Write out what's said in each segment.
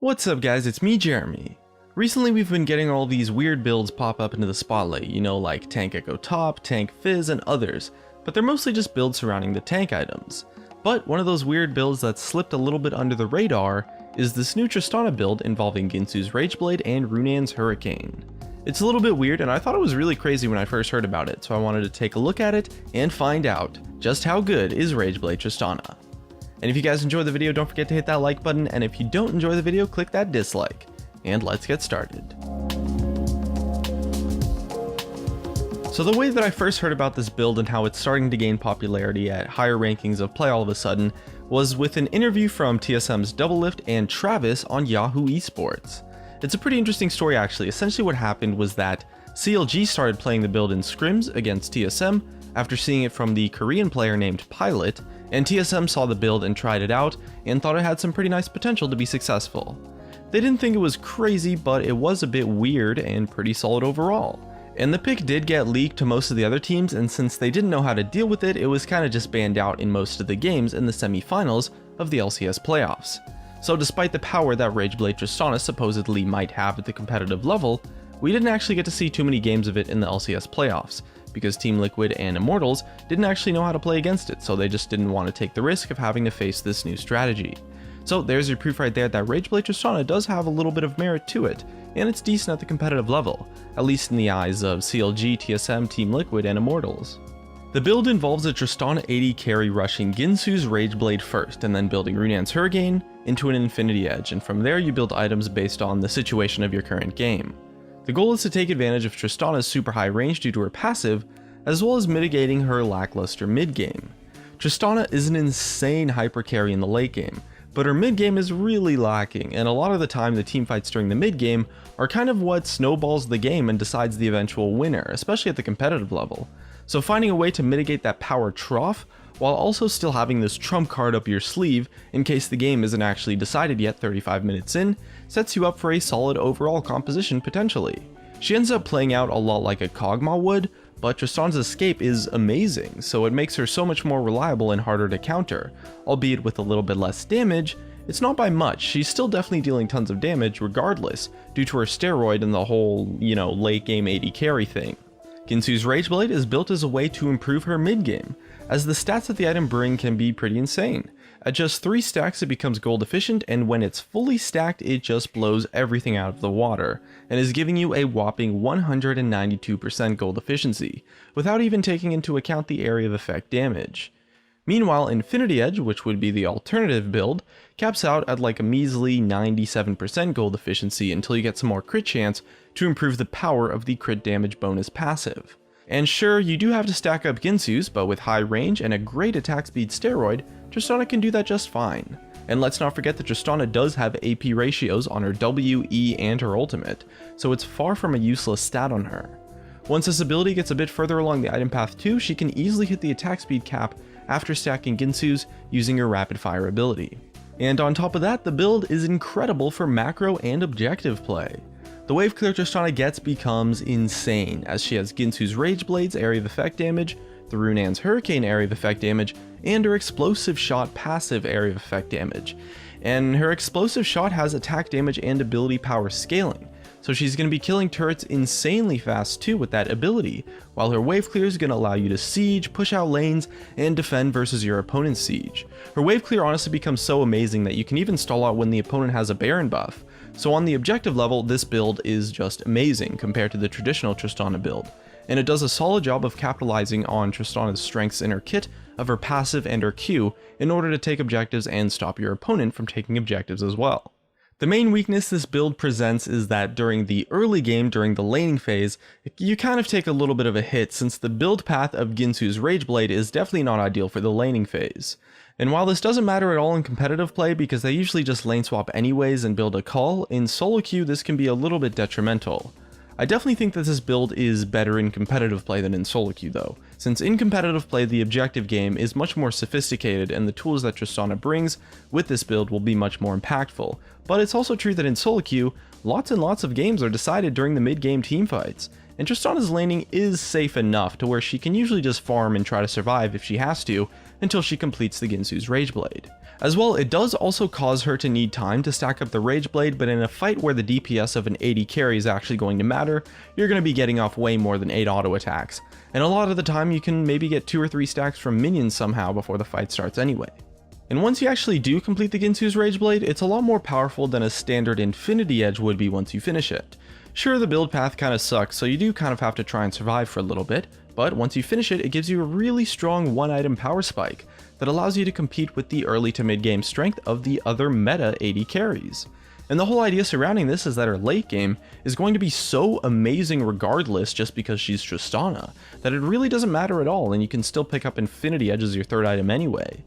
What's up guys, it's me Jeremy. Recently we've been getting all these weird builds pop up into the spotlight, like tank echo top, tank fizz, and others, but they're mostly just builds surrounding the tank items. But one of those weird builds that slipped a little bit under the radar is this new Tristana build involving Ginsu's Rageblade and Runan's Hurricane. It's a little bit weird and I thought it was really crazy when I first heard about it, so I wanted to take a look at it and find out just how good is Rageblade Tristana. And if you guys enjoyed the video, don't forget to hit that like button, and if you don't enjoy the video, click that dislike. And let's get started. So the way that I first heard about this build and how it's starting to gain popularity at higher rankings of play all of a sudden was with an interview from TSM's Doublelift and Travis on Yahoo Esports. It's a pretty interesting story actually. Essentially what happened was that CLG started playing the build in scrims against TSM after seeing it from the Korean player named Pilot, and TSM saw the build and tried it out and thought it had some pretty nice potential to be successful. They didn't think it was crazy, but it was a bit weird and pretty solid overall. And the pick did get leaked to most of the other teams, and since they didn't know how to deal with it, it was kind of just banned out in most of the games in the semi-finals of the LCS playoffs. So despite the power that Rageblade Tristana supposedly might have at the competitive level, we didn't actually get to see too many games of it in the LCS playoffs, because Team Liquid and Immortals didn't actually know how to play against it, so they just didn't want to take the risk of having to face this new strategy. So there's your proof right there that Rageblade Tristana does have a little bit of merit to it, and it's decent at the competitive level, at least in the eyes of CLG, TSM, Team Liquid, and Immortals. The build involves a Tristana 80 carry rushing Ginsu's Rageblade first, and then building Runan's Hurricane into an Infinity Edge, and from there you build items based on the situation of your current game. The goal is to take advantage of Tristana's super high range due to her passive, as well as mitigating her lackluster mid game. Tristana is an insane hyper carry in the late game, but her mid game is really lacking, and a lot of the time the team fights during the mid game are kind of what snowballs the game and decides the eventual winner, especially at the competitive level. So finding a way to mitigate that power trough while also still having this trump card up your sleeve in case the game isn't actually decided yet 35 minutes in, sets you up for a solid overall composition potentially. She ends up playing out a lot like a Kog'Maw would, but Tristana's escape is amazing, so it makes her so much more reliable and harder to counter, albeit with a little bit less damage. It's not by much, she's still definitely dealing tons of damage regardless, due to her steroid and the whole, late game 80 carry thing. Ginsu's Rageblade is built as a way to improve her mid game, as the stats that the item bring can be pretty insane. At just 3 stacks it becomes gold efficient, and when it's fully stacked it just blows everything out of the water, and is giving you a whopping 192% gold efficiency, without even taking into account the area of effect damage. Meanwhile, Infinity Edge, which would be the alternative build, caps out at like a measly 97% gold efficiency until you get some more crit chance to improve the power of the crit damage bonus passive. And sure, you do have to stack up Ginsu's, but with high range and a great attack speed steroid, Tristana can do that just fine. And let's not forget that Tristana does have AP ratios on her W, E, and her ultimate, so it's far from a useless stat on her. Once this ability gets a bit further along the item path too, she can easily hit the attack speed cap after stacking Ginsu's using her rapid fire ability. And on top of that, the build is incredible for macro and objective play. The wave clear Tristana gets becomes insane, as she has Ginsu's Rageblade's area of effect damage, the Runan's Hurricane area of effect damage, and her explosive shot passive area of effect damage. And her explosive shot has attack damage and ability power scaling, so she's going to be killing turrets insanely fast too with that ability, while her wave clear is going to allow you to siege, push out lanes, and defend versus your opponent's siege. Her wave clear honestly becomes so amazing that you can even stall out when the opponent has a Baron buff. So on the objective level, this build is just amazing compared to the traditional Tristana build, and it does a solid job of capitalizing on Tristana's strengths in her kit of her passive and her Q in order to take objectives and stop your opponent from taking objectives as well. The main weakness this build presents is that during the early game, during the laning phase, you kind of take a little bit of a hit since the build path of Ginsu's Rageblade is definitely not ideal for the laning phase. And while this doesn't matter at all in competitive play because they usually just lane swap anyways and build a call, in solo queue this can be a little bit detrimental. I definitely think that this build is better in competitive play than in solo queue though, since in competitive play the objective game is much more sophisticated and the tools that Tristana brings with this build will be much more impactful. But it's also true that in solo queue, lots and lots of games are decided during the mid-game teamfights, and Tristana's laning is safe enough to where she can usually just farm and try to survive if she has to, until she completes the Ginsu's Rage Blade. As well, it does also cause her to need time to stack up the Rage Blade, but in a fight where the DPS of an AD carry is actually going to matter, you're going to be getting off way more than 8 auto attacks, and a lot of the time you can maybe get 2 or 3 stacks from minions somehow before the fight starts anyway. And once you actually do complete the Ginsu's Rage Blade, it's a lot more powerful than a standard Infinity Edge would be once you finish it. Sure, the build path kinda sucks, so you do kind of have to try and survive for a little bit, but once you finish it, it gives you a really strong one-item power spike that allows you to compete with the early to mid-game strength of the other meta AD carries. And the whole idea surrounding this is that her late game is going to be so amazing regardless just because she's Tristana, that it really doesn't matter at all and you can still pick up Infinity Edge as your third item anyway.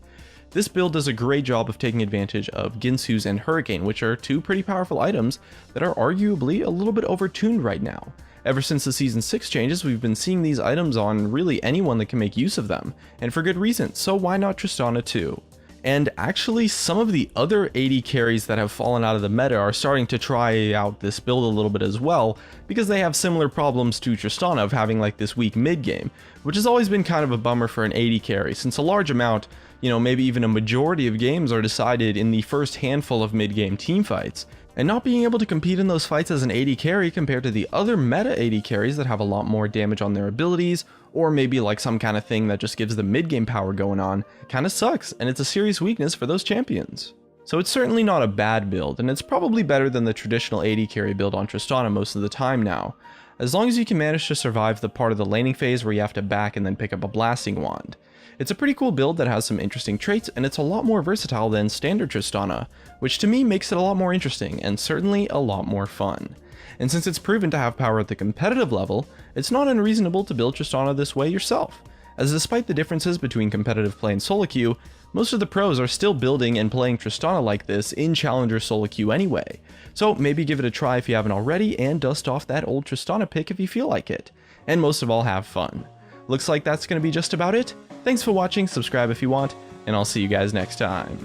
This build does a great job of taking advantage of Ginsu's and Hurricane, which are 2 pretty powerful items that are arguably a little bit overtuned right now. Ever since the Season 6 changes, we've been seeing these items on really anyone that can make use of them, and for good reason, so why not Tristana too? And actually, some of the other AD carries that have fallen out of the meta are starting to try out this build a little bit as well, because they have similar problems to Tristana of having like this weak mid game, which has always been kind of a bummer for an AD carry, since a large amount, maybe even a majority of games are decided in the first handful of mid-game team fights, and not being able to compete in those fights as an AD carry compared to the other meta AD carries that have a lot more damage on their abilities, or maybe like some kind of thing that just gives the mid-game power going on, kinda sucks, and it's a serious weakness for those champions. So it's certainly not a bad build, and it's probably better than the traditional AD carry build on Tristana most of the time now, as long as you can manage to survive the part of the laning phase where you have to back and then pick up a blasting wand. It's a pretty cool build that has some interesting traits, and it's a lot more versatile than standard Tristana, which to me makes it a lot more interesting, and certainly a lot more fun. And since it's proven to have power at the competitive level, it's not unreasonable to build Tristana this way yourself, as despite the differences between competitive play and solo queue, most of the pros are still building and playing Tristana like this in Challenger solo queue anyway, so maybe give it a try if you haven't already, and dust off that old Tristana pick if you feel like it, and most of all have fun. Looks like that's going to be just about it. Thanks for watching, subscribe if you want, and I'll see you guys next time.